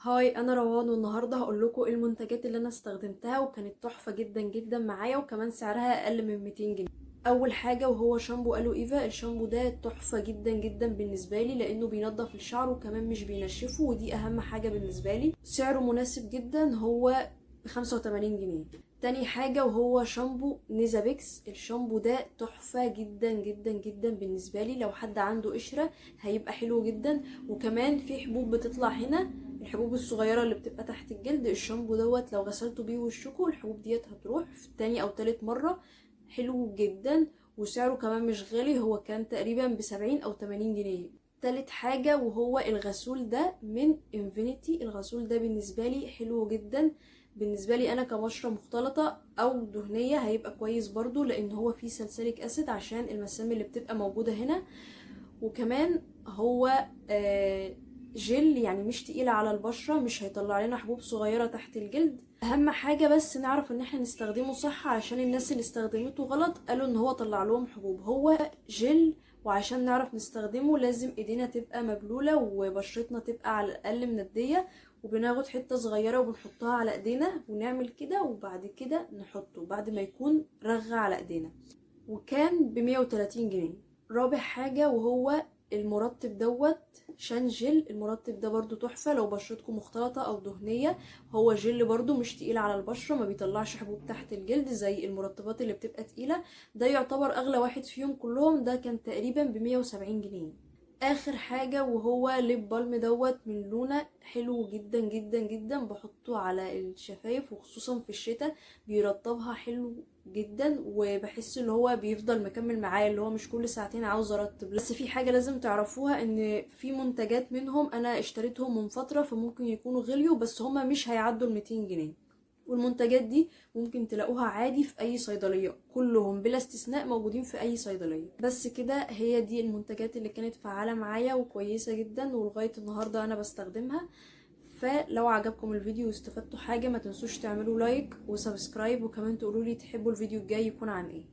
هاي، انا روان والنهارده هقول لكم ايه المنتجات اللي انا استخدمتها وكانت تحفه جدا جدا معايا، وكمان سعرها اقل من 200 جنيه. اول حاجه وهو شامبو الو ايفا. الشامبو ده تحفه جدا جدا بالنسبه لي لانه بينضف الشعر وكمان مش بينشفه، ودي اهم حاجه بالنسبه لي. سعره مناسب جدا، هو ب 85 جنيه. تاني حاجة وهو شامبو نيزابيكس. الشامبو ده تحفة جدا جدا جدا بالنسبة لي، لو حد عنده قشرة هيبقى حلو جدا. وكمان في حبوب بتطلع هنا، الحبوب الصغيرة اللي بتبقى تحت الجلد. الشامبو دوت لو غسلتوا بيه وشكوا الحبوب ديت هتروح في تاني او تالت مرة. حلو جدا وسعره كمان مش غالي، هو كان تقريبا ب70 او 80 جنيه. تالت حاجة وهو الغسول ده من انفينيتي. الغسول ده بالنسبة لي حلو جدا، بالنسبة لي انا كبشرة مختلطة او دهنية هيبقى كويس برضو، لان هو فيه سلسليك اسيد عشان المسام اللي بتبقى موجودة هنا. وكمان هو جل، يعني مش تقيلة على البشرة، مش هيطلع لنا حبوب صغيرة تحت الجلد. اهم حاجة بس نعرف ان احنا نستخدمه صح، عشان الناس اللي استخدمته غلط قالوا ان هو طلع لهم حبوب. هو جل، وعشان نعرف نستخدمه لازم ايدينا تبقى مبلولة وبشرتنا تبقى على الاقل مندية، وبناخد حتة صغيرة وبنحطها على ايدينا ونعمل كده، وبعد كده نحطه بعد ما يكون رغى على ايدينا. وكان ب130 جنيه. رابع حاجة وهو المرطب دوت شانجل. المرطب ده برضو تحفة لو بشرتكم مختلطة او دهنية. هو جل برضو مش تقيل على البشرة، ما بيطلعش حبوب تحت الجلد زي المرطبات اللي بتبقى تقيلة. ده يعتبر اغلى واحد فيهم كلهم، ده كان تقريبا ب170 جنيه. اخر حاجة وهو ليب بالم دوت من لونا. حلو جدا جدا جدا، بحطه على الشفايف وخصوصا في الشتاء، بيرطبها حلو جدا، وبحس ان هو بيفضل مكمل معايا، اللي هو مش كل ساعتين عاوزه ارطب. بس في حاجه لازم تعرفوها، ان في منتجات منهم انا اشتريتهم من فتره فممكن يكونوا غليوا، بس هما مش هيعدوا ال200 جنيه. والمنتجات دي ممكن تلاقوها عادي في اي صيدليه، كلهم بلا استثناء موجودين في اي صيدليه. بس كده، هي دي المنتجات اللي كانت فعاله معايا وكويسه جدا، ولغايه النهارده انا بستخدمها. فلو عجبكم الفيديو واستفدتوا حاجة، ما تنسوش تعملوا لايك وسبسكرايب، وكمان تقولوا لي تحبوا الفيديو الجاي يكون عن ايه.